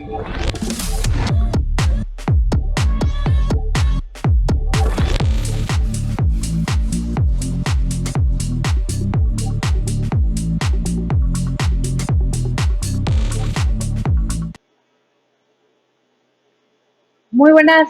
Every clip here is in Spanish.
Muy buenas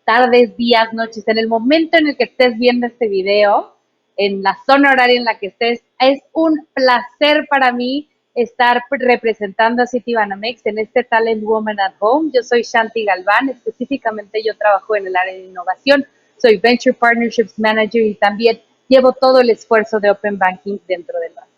tardes, días, noches. En el momento en el que estés viendo este video, en la zona horaria en la que estés, es un placer para mí estar representando a Citibanamex en este Talent Woman at Home. Yo soy Shanti Galván, específicamente yo trabajo en el área de innovación, soy Venture Partnerships Manager y también llevo todo el esfuerzo de Open Banking dentro del banco.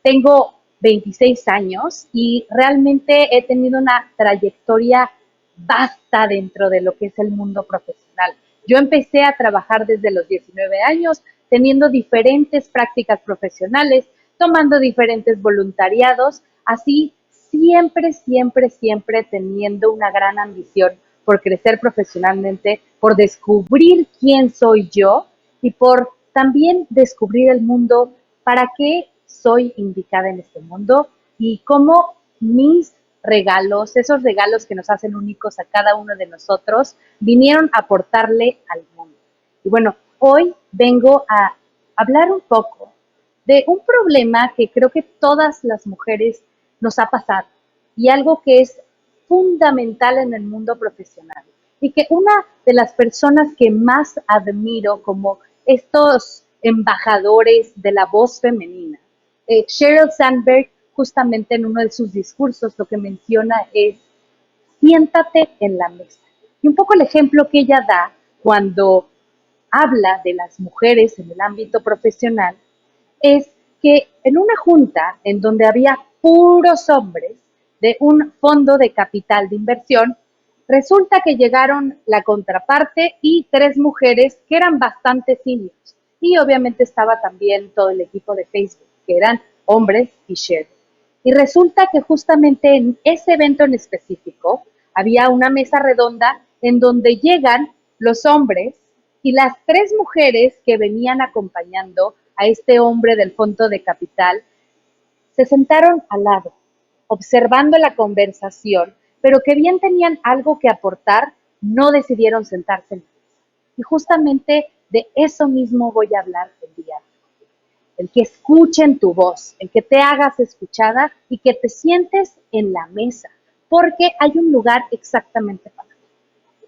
Tengo 26 años y realmente he tenido una trayectoria vasta dentro de lo que es el mundo profesional. Yo empecé a trabajar desde los 19 años, teniendo diferentes prácticas profesionales, tomando diferentes voluntariados, así siempre teniendo una gran ambición por crecer profesionalmente, por descubrir quién soy yo y por también descubrir el mundo, para qué soy indicada en este mundo y cómo mis regalos, esos regalos que nos hacen únicos a cada uno de nosotros, vinieron a aportarle al mundo. Y bueno, hoy vengo a hablar un poco de un problema que creo que todas las mujeres nos ha pasado y algo que es fundamental en el mundo profesional y que una de las personas que más admiro como estos embajadores de la voz femenina, Sheryl Sandberg, justamente en uno de sus discursos lo que menciona es: siéntate en la mesa. Y un poco el ejemplo que ella da cuando habla de las mujeres en el ámbito profesional es que en una junta en donde había puros hombres de un fondo de capital de inversión, resulta que llegaron la contraparte y tres mujeres que eran bastante seniors. Y obviamente estaba también todo el equipo de Facebook, que eran hombres y Sheryl. Y resulta que justamente en ese evento en específico había una mesa redonda en donde llegan los hombres y las tres mujeres que venían acompañando a este hombre del fondo de capital se sentaron al lado, observando la conversación, pero que bien tenían algo que aportar, no decidieron sentarse en la mesa. Y justamente de eso mismo voy a hablar el día de hoy. El que escuchen tu voz, el que te hagas escuchada y que te sientes en la mesa, porque hay un lugar exactamente para ti.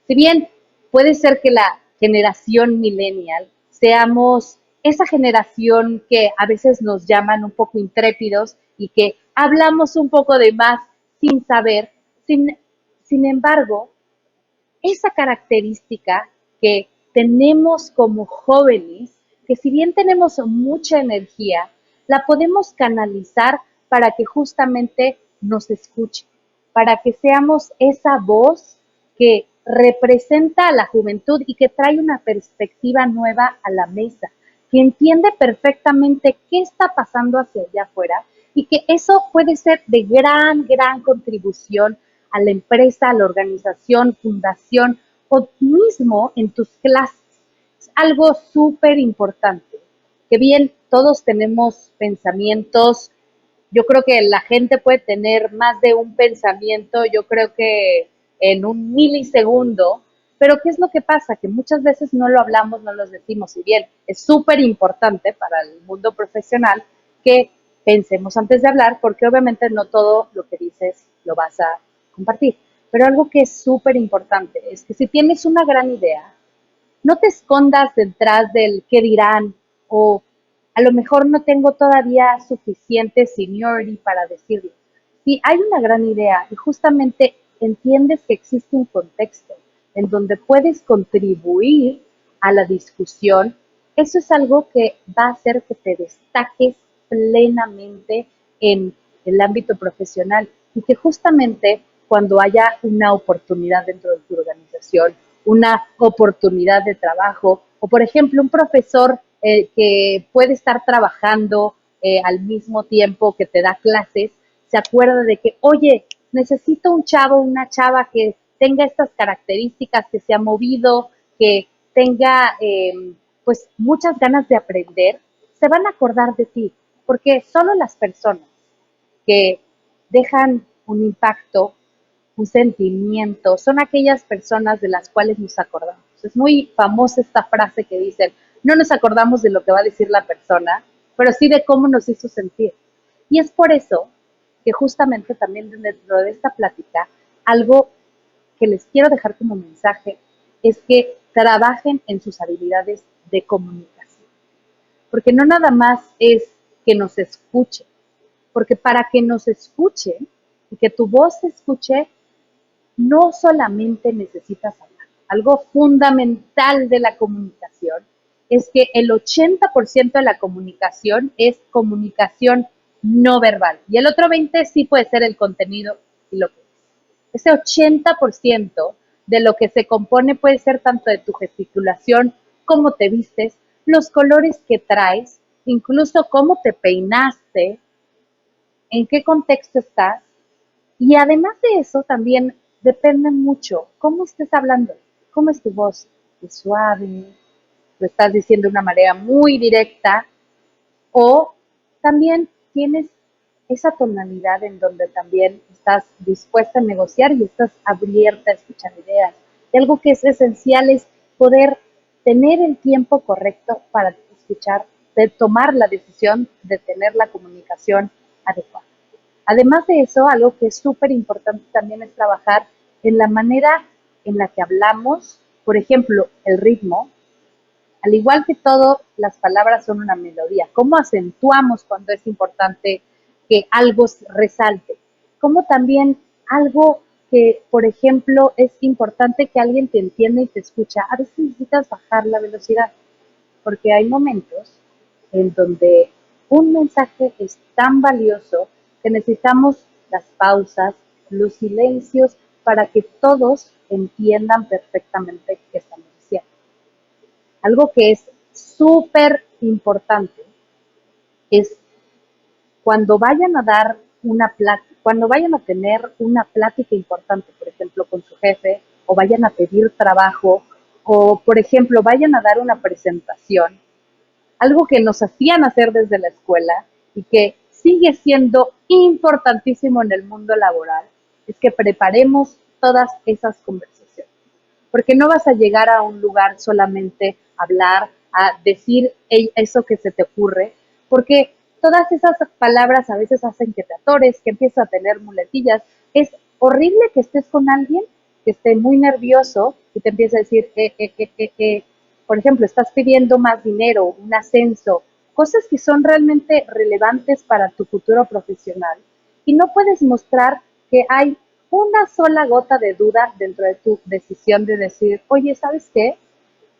Si bien puede ser que la generación millennial seamos esa generación que a veces nos llaman un poco intrépidos y que hablamos un poco de más sin saber, sin embargo, esa característica que tenemos como jóvenes, que si bien tenemos mucha energía, la podemos canalizar para que justamente nos escuchen, para que seamos esa voz que representa a la juventud y que trae una perspectiva nueva a la mesa, que entiende perfectamente qué está pasando hacia allá afuera y que eso puede ser de gran contribución a la empresa, a la organización, fundación o mismo en tus clases. Es algo súper importante, que bien todos tenemos pensamientos. Yo creo que la gente puede tener más de un pensamiento, yo creo que en un milisegundo, pero ¿qué es lo que pasa? Que muchas veces no lo hablamos, no los decimos, si bien es súper importante para el mundo profesional que pensemos antes de hablar, porque obviamente no todo lo que dices lo vas a compartir. Pero algo que es súper importante es que si tienes una gran idea, no te escondas detrás del qué dirán o a lo mejor no tengo todavía suficiente seniority para decirlo. Si hay una gran idea y justamente entiendes que existe un contexto en donde puedes contribuir a la discusión, eso es algo que va a hacer que te destaques plenamente en el ámbito profesional y que justamente cuando haya una oportunidad dentro de tu organización, una oportunidad de trabajo, o por ejemplo un profesor que puede estar trabajando al mismo tiempo que te da clases, se acuerda de que, oye, necesito un chavo, una chava que tenga estas características, que se ha movido, que tenga pues muchas ganas de aprender, se van a acordar de ti, porque solo las personas que dejan un impacto un sentimiento, son aquellas personas de las cuales nos acordamos. Es muy famosa esta frase que dicen, no nos acordamos de lo que va a decir la persona, pero sí de cómo nos hizo sentir. Y es por eso que justamente también dentro de esta plática, algo que les quiero dejar como mensaje es que trabajen en sus habilidades de comunicación. Porque no nada más es que nos escuchen, porque para que nos escuchen y que tu voz se escuche, no solamente necesitas hablar. Algo fundamental de la comunicación es que el 80% de la comunicación es comunicación no verbal. Y el otro 20% sí puede ser el contenido y lo que es. Ese 80% de lo que se compone puede ser tanto de tu gesticulación, cómo te vistes, los colores que traes, incluso cómo te peinaste, en qué contexto estás. Y además de eso, también depende mucho cómo estés hablando, cómo es tu voz, es suave, lo estás diciendo de una manera muy directa, o también tienes esa tonalidad en donde también estás dispuesta a negociar y estás abierta a escuchar ideas. Y algo que es esencial es poder tener el tiempo correcto para escuchar, de tomar la decisión de tener la comunicación adecuada. Además de eso, algo que es súper importante también es trabajar en la manera en la que hablamos, por ejemplo, el ritmo. Al igual que todo, las palabras son una melodía. ¿Cómo acentuamos cuando es importante que algo resalte? ¿Cómo también algo que, por ejemplo, es importante que alguien te entienda y te escucha? A veces necesitas bajar la velocidad, porque hay momentos en donde un mensaje es tan valioso que necesitamos las pausas, los silencios, para que todos entiendan perfectamente qué estamos diciendo. Algo que es súper importante es cuando vayan a dar una plática, cuando vayan a tener una plática importante, por ejemplo, con su jefe, o vayan a pedir trabajo, o por ejemplo, vayan a dar una presentación, algo que nos hacían hacer desde la escuela y que sigue siendo importantísimo en el mundo laboral, es que preparemos todas esas conversaciones. Porque no vas a llegar a un lugar solamente a hablar, a decir eso que se te ocurre, porque todas esas palabras a veces hacen que te atores, que empieces a tener muletillas. Es horrible que estés con alguien que esté muy nervioso y te empiece a decir, por ejemplo, estás pidiendo más dinero, un ascenso, cosas que son realmente relevantes para tu futuro profesional. Y no puedes mostrar que hay una sola gota de duda dentro de tu decisión de decir, oye, ¿sabes qué?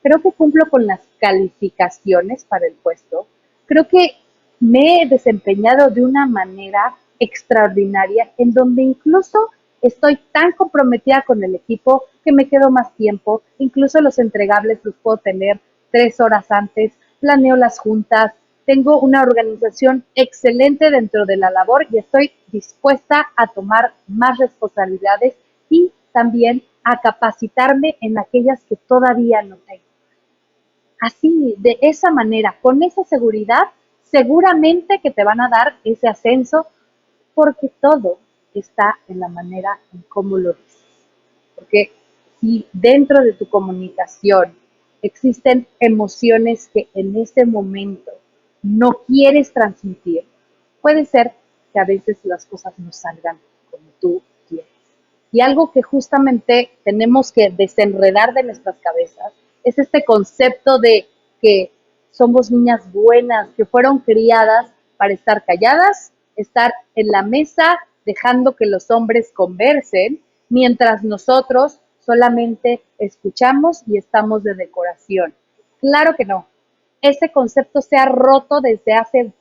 Creo que cumplo con las calificaciones para el puesto. Creo que me he desempeñado de una manera extraordinaria en donde incluso estoy tan comprometida con el equipo que me quedo más tiempo, incluso los entregables los puedo tener 3 horas antes, planeo las juntas, tengo una organización excelente dentro de la labor y estoy dispuesta a tomar más responsabilidades y también a capacitarme en aquellas que todavía no tengo. Así, de esa manera, con esa seguridad, seguramente que te van a dar ese ascenso porque todo está en la manera en cómo lo dices. Porque si dentro de tu comunicación existen emociones que en este momento no quieres transmitir, puede ser que a veces las cosas no salgan como tú quieres. Y algo que justamente tenemos que desenredar de nuestras cabezas es este concepto de que somos niñas buenas, que fueron criadas para estar calladas, estar en la mesa dejando que los hombres conversen, mientras nosotros solamente escuchamos y estamos de decoración. Claro que no. Ese concepto se ha roto desde hace,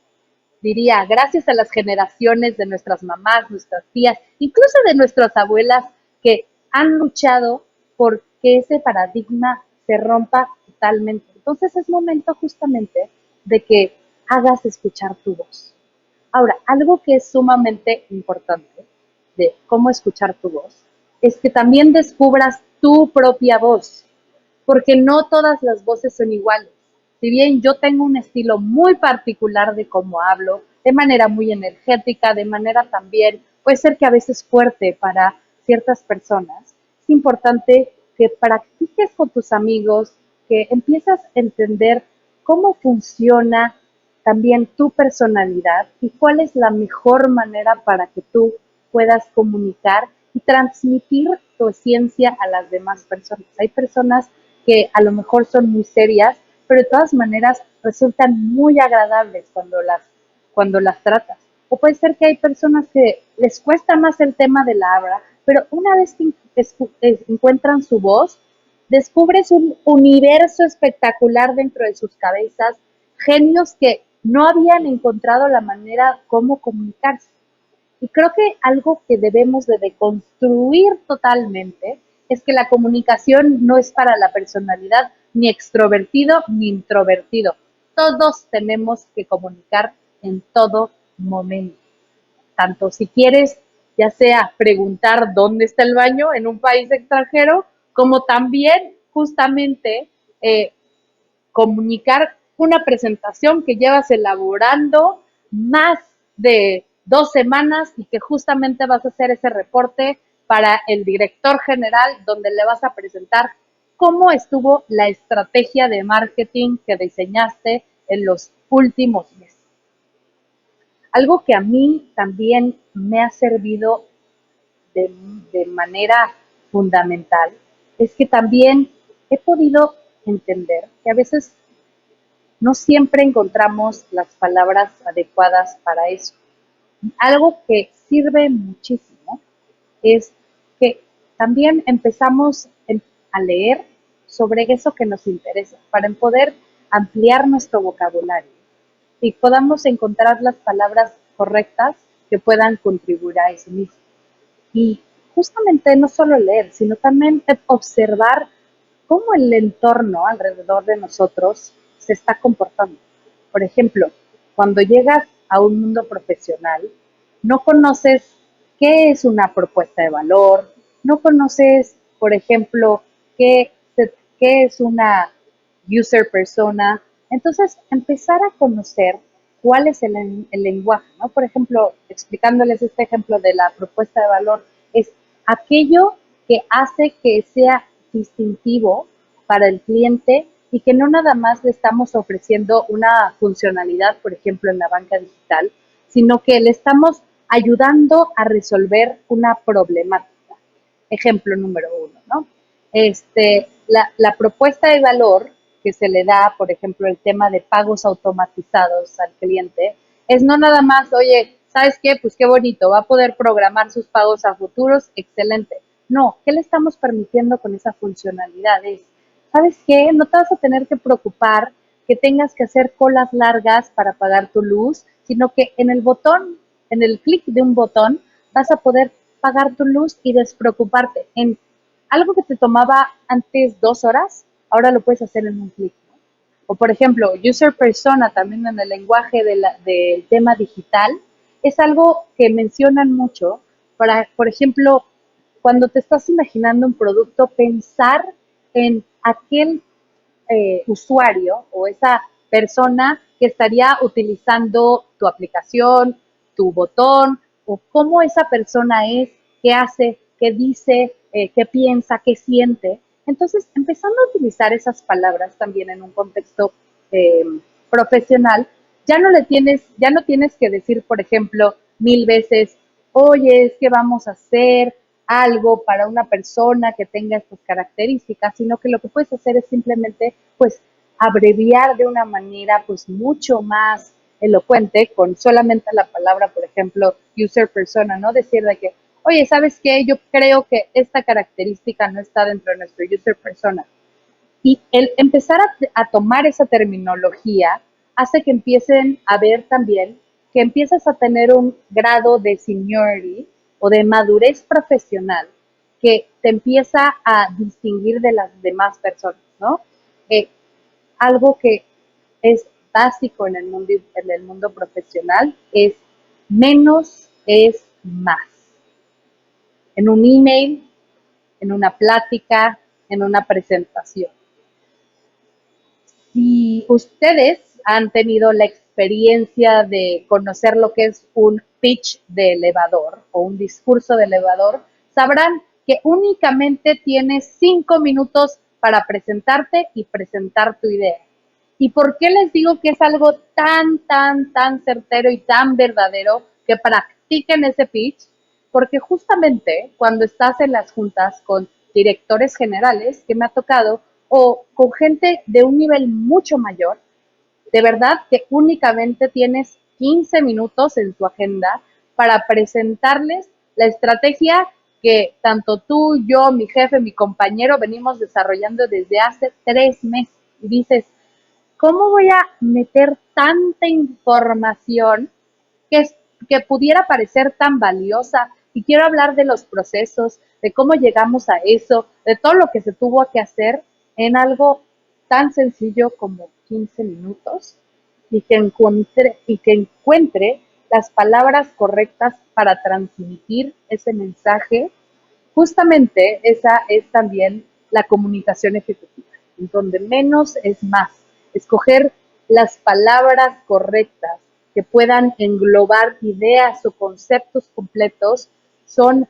diría, gracias a las generaciones de nuestras mamás, nuestras tías, incluso de nuestras abuelas que han luchado por que ese paradigma se rompa totalmente. Entonces es momento justamente de que hagas escuchar tu voz. Ahora, algo que es sumamente importante de cómo escuchar tu voz es que también descubras tu propia voz, porque no todas las voces son iguales. Si bien yo tengo un estilo muy particular de cómo hablo, de manera muy energética, de manera también, puede ser que a veces fuerte para ciertas personas, es importante que practiques con tus amigos, que empiezas a entender cómo funciona también tu personalidad y cuál es la mejor manera para que tú puedas comunicar y transmitir tu esencia a las demás personas. Hay personas que a lo mejor son muy serias, pero de todas maneras resultan muy agradables cuando las tratas. O puede ser que hay personas que les cuesta más el tema de la habla, pero una vez que encuentran su voz, descubres un universo espectacular dentro de sus cabezas, genios que no habían encontrado la manera cómo comunicarse. Y creo que algo que debemos de deconstruir totalmente es que la comunicación no es para la personalidad ni extrovertido ni introvertido. Todos tenemos que comunicar en todo momento. Tanto si quieres, ya sea preguntar dónde está el baño en un país extranjero, como también justamente comunicar una presentación que llevas elaborando más de 2 semanas y que justamente vas a hacer ese reporte para el director general donde le vas a presentar cómo estuvo la estrategia de marketing que diseñaste en los últimos meses. Algo que a mí también me ha servido de, de manera fundamental es que también he podido entender que a veces no siempre encontramos las palabras adecuadas para eso. Algo que sirve muchísimo es que también empezamos a leer sobre eso que nos interesa, para poder ampliar nuestro vocabulario y podamos encontrar las palabras correctas que puedan contribuir a eso mismo. Y justamente no solo leer, sino también observar cómo el entorno alrededor de nosotros se está comportando. Por ejemplo, cuando llegas a un mundo profesional, no conoces qué es una propuesta de valor, no conoces, por ejemplo, qué es una user persona. Entonces, empezar a conocer cuál es el lenguaje, ¿no? Por ejemplo, explicándoles este ejemplo de la propuesta de valor, es aquello que hace que sea distintivo para el cliente y que no nada más le estamos ofreciendo una funcionalidad, por ejemplo, en la banca digital, sino que le estamos ayudando a resolver una problemática. Ejemplo número uno, ¿no? La propuesta de valor que se le da, por ejemplo, el tema de pagos automatizados al cliente, es no nada más, oye, ¿sabes qué? Pues qué bonito, va a poder programar sus pagos a futuros, excelente. No, ¿qué le estamos permitiendo con esa funcionalidad? ¿Sabes qué? No te vas a tener que preocupar que tengas que hacer colas largas para pagar tu luz, sino que en el botón, en el clic de un botón, vas a poder pagar tu luz y despreocuparte. En algo que te tomaba antes 2 horas, ahora lo puedes hacer en un clic, ¿no? O por ejemplo, user persona también en el lenguaje del tema digital, es algo que mencionan mucho para, por ejemplo, cuando te estás imaginando un producto, pensar en aquel usuario o esa persona que estaría utilizando tu aplicación, tu botón, o cómo esa persona es, qué hace, qué dice, qué piensa, qué siente. Entonces, empezando a utilizar esas palabras también en un contexto eh, profesional, ya no tienes que decir, por ejemplo, 1000 veces, oye, es que vamos a hacer algo para una persona que tenga estas características, sino que lo que puedes hacer es simplemente, pues, abreviar de una manera, pues, mucho más elocuente con solamente la palabra, por ejemplo, user persona, ¿no? Decir de que, oye, ¿sabes qué? Yo creo que esta característica no está dentro de nuestro user persona. Y el empezar a tomar esa terminología hace que empiecen a ver también que empiezas a tener un grado de seniority o de madurez profesional que te empieza a distinguir de las demás personas, ¿no? Eh, Algo que es básico en el mundo profesional es menos es más. En un email, en una plática, en una presentación. Si ustedes han tenido la experiencia de conocer lo que es un pitch de elevador o un discurso de elevador, sabrán que únicamente tienes 5 minutos para presentarte y presentar tu idea. ¿Y por qué les digo que es algo tan certero y tan verdadero que practiquen ese pitch? Porque justamente cuando estás en las juntas con directores generales, que me ha tocado, o con gente de un nivel mucho mayor, de verdad que únicamente tienes 15 minutos en tu agenda para presentarles la estrategia que tanto tú, yo, mi jefe, mi compañero venimos desarrollando desde hace 3 meses. Y dices, ¿cómo voy a meter tanta información que, es, que pudiera parecer tan valiosa? Y quiero hablar de los procesos, de cómo llegamos a eso, de todo lo que se tuvo que hacer en algo tan sencillo como 15 minutos y que encuentre las palabras correctas para transmitir ese mensaje. Justamente esa es también la comunicación ejecutiva, en donde menos es más. Escoger las palabras correctas que puedan englobar ideas o conceptos completos son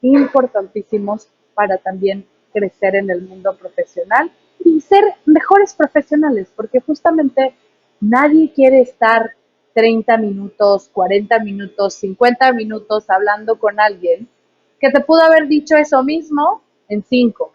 importantísimos para también crecer en el mundo profesional y ser mejores profesionales, porque justamente nadie quiere estar 30 minutos, 40 minutos, 50 minutos hablando con alguien que te pudo haber dicho eso mismo en 5.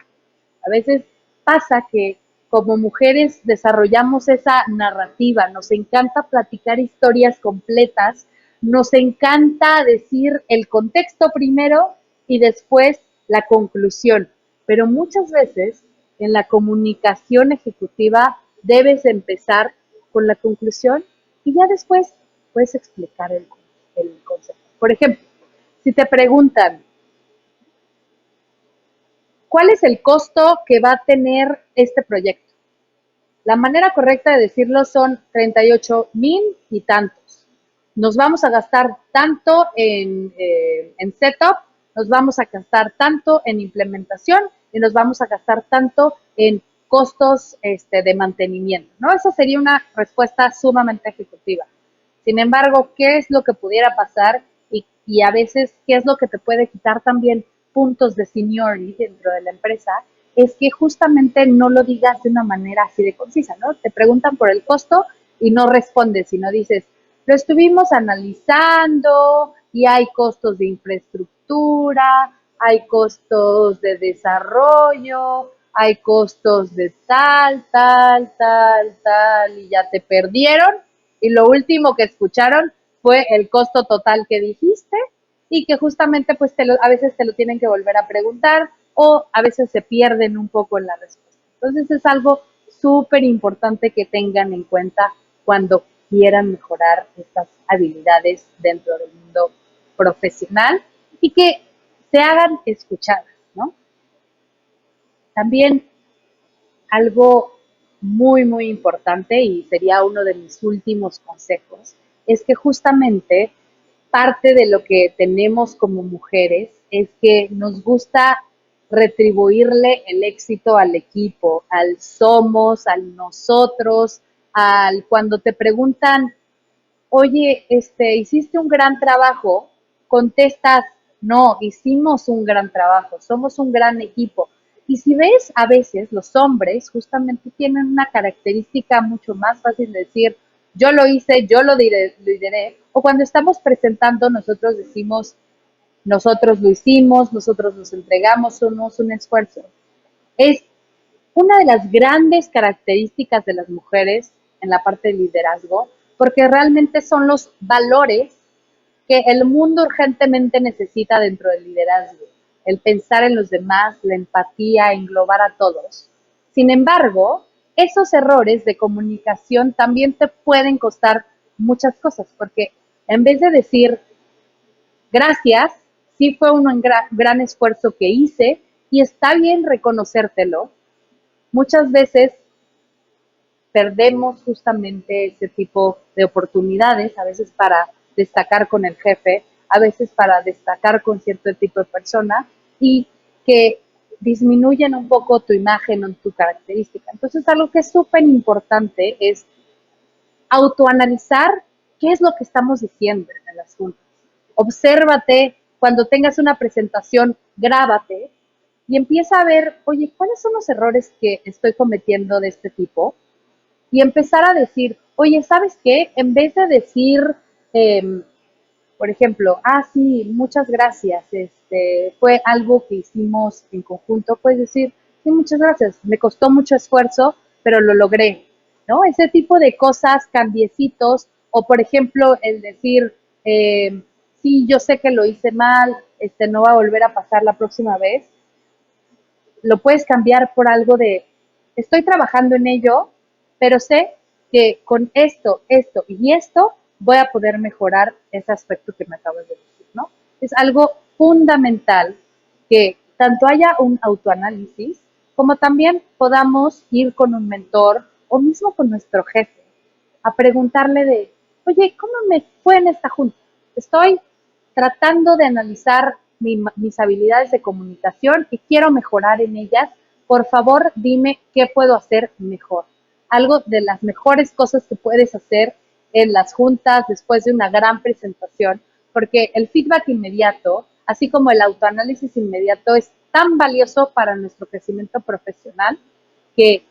A veces pasa que como mujeres desarrollamos esa narrativa, nos encanta platicar historias completas, nos encanta decir el contexto primero y después la conclusión, pero muchas veces en la comunicación ejecutiva debes empezar con la conclusión y ya después puedes explicar el concepto. Por ejemplo, si te preguntan, ¿cuál es el costo que va a tener este proyecto? La manera correcta de decirlo son 38,000 y tantos. Nos vamos a gastar tanto en setup, nos vamos a gastar tanto en implementación y nos vamos a gastar tanto en costos de mantenimiento, ¿no? Esa sería una respuesta sumamente ejecutiva. Sin embargo, ¿qué es lo que pudiera pasar? Y a veces, ¿qué es lo que te puede quitar también puntos de seniority dentro de la empresa? Es que justamente no lo digas de una manera así de concisa, ¿no? Te preguntan por el costo y no respondes, sino dices, lo estuvimos analizando y hay costos de infraestructura, hay costos de desarrollo, hay costos de tal, y ya te perdieron. Y lo último que escucharon fue el costo total que dijiste y que justamente pues a veces te lo tienen que volver a preguntar o a veces se pierden un poco en la respuesta. Entonces es algo súper importante que tengan en cuenta cuando quieran mejorar estas habilidades dentro del mundo profesional y que se hagan escuchadas, ¿no? También algo muy importante y sería uno de mis últimos consejos, es que justamente parte de lo que tenemos como mujeres es que nos gusta retribuirle el éxito al equipo, al somos, al nosotros, al cuando te preguntan, oye, hiciste un gran trabajo, contestas, no, hicimos un gran trabajo, somos un gran equipo. Y si ves, a veces los hombres justamente tienen una característica mucho más fácil de decir, yo lo hice, yo lo diré, o cuando estamos presentando nosotros decimos, nosotros lo hicimos, nosotros nos entregamos, somos un esfuerzo. Es una de las grandes características de las mujeres en la parte de liderazgo, porque realmente son los valores que el mundo urgentemente necesita dentro del liderazgo. El pensar en los demás, la empatía, englobar a todos. Sin embargo, esos errores de comunicación también te pueden costar muchas cosas, porque en vez de decir gracias, sí fue un gran esfuerzo que hice y está bien reconocértelo, muchas veces perdemos justamente ese tipo de oportunidades, a veces para destacar con el jefe, a veces para destacar con cierto tipo de persona y que disminuyen un poco tu imagen o tu característica. Entonces, algo que es súper importante es autoanalizar qué es lo que estamos diciendo en las juntas. Obsérvate cuando tengas una presentación, grábate y empieza a ver, oye, ¿cuáles son los errores que estoy cometiendo de este tipo? Y empezar a decir, oye, ¿sabes qué? En vez de decir, eh, por ejemplo, sí, muchas gracias, fue algo que hicimos en conjunto, puedes decir, sí, muchas gracias, me costó mucho esfuerzo, pero lo logré, ¿no? Ese tipo de cosas, cambiecitos, o por ejemplo, el decir, sí, yo sé que lo hice mal, no va a volver a pasar la próxima vez, lo puedes cambiar por algo de, estoy trabajando en ello, pero sé que con esto y esto voy a poder mejorar ese aspecto que me acabas de decir, ¿no? Es algo fundamental que tanto haya un autoanálisis como también podamos ir con un mentor o mismo con nuestro jefe a preguntarle de, oye, ¿cómo me fue en esta junta? Estoy tratando de analizar mis habilidades de comunicación y quiero mejorar en ellas. Por favor, dime qué puedo hacer mejor. Algo de las mejores cosas que puedes hacer en las juntas después de una gran presentación, porque el feedback inmediato, así como el autoanálisis inmediato, es tan valioso para nuestro crecimiento profesional que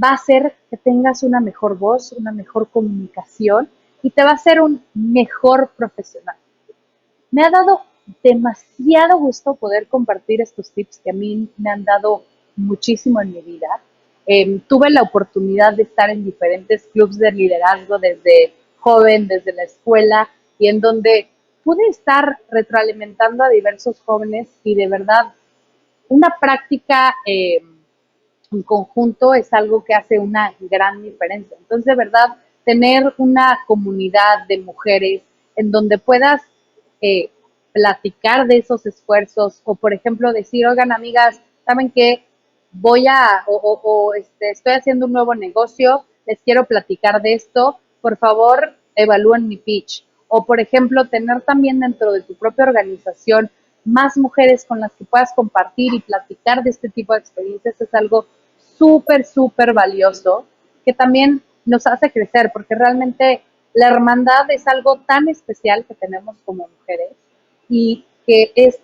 va a hacer que tengas una mejor voz, una mejor comunicación y te va a hacer un mejor profesional. Me ha dado demasiado gusto poder compartir estos tips que a mí me han dado muchísimo en mi vida. Tuve la oportunidad de estar en diferentes clubes de liderazgo desde joven, desde la escuela, y en donde pude estar retroalimentando a diversos jóvenes y de verdad una práctica en conjunto es algo que hace una gran diferencia. Entonces, de verdad, tener una comunidad de mujeres en donde puedas eh, platicar de esos esfuerzos o, por ejemplo, decir, oigan, amigas, ¿saben qué? Estoy haciendo un nuevo negocio, les quiero platicar de esto, por favor, evalúen mi pitch. O, por ejemplo, tener también dentro de tu propia organización más mujeres con las que puedas compartir y platicar de este tipo de experiencias es algo súper, súper valioso que también nos hace crecer, porque realmente la hermandad es algo tan especial que tenemos como mujeres y que es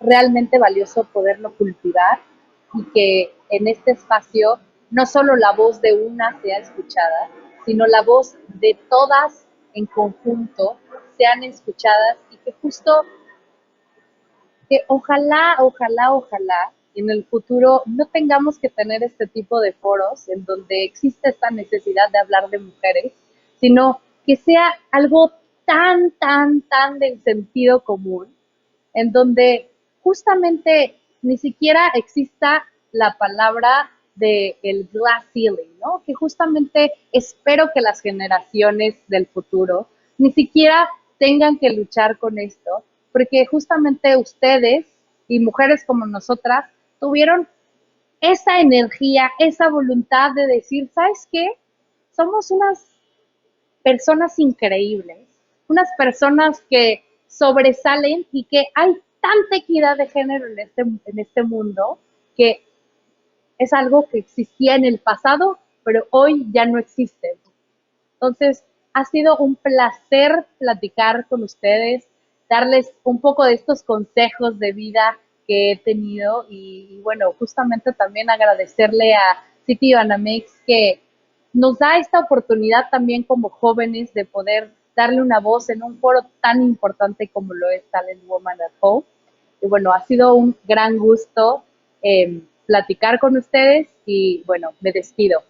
realmente valioso poderlo cultivar y que en este espacio no solo la voz de una sea escuchada, sino la voz de todas en conjunto sean escuchadas y que justo que ojalá en el futuro no tengamos que tener este tipo de foros en donde existe esta necesidad de hablar de mujeres, sino que sea algo tan del sentido común, en donde justamente ni siquiera exista la palabra de el glass ceiling, ¿no? Que justamente espero que las generaciones del futuro ni siquiera tengan que luchar con esto, porque justamente ustedes y mujeres como nosotras tuvieron esa energía, esa voluntad de decir, ¿sabes qué? Somos unas personas increíbles, unas personas que sobresalen y que hay tanta equidad de género en este mundo que es algo que existía en el pasado, pero hoy ya no existe. Entonces, ha sido un placer platicar con ustedes, darles un poco de estos consejos de vida que he tenido y bueno, justamente también agradecerle a City Banamex que nos da esta oportunidad también como jóvenes de poder darle una voz en un foro tan importante como lo es Talent Woman at Home. Y bueno, ha sido un gran gusto platicar con ustedes y bueno, me despido.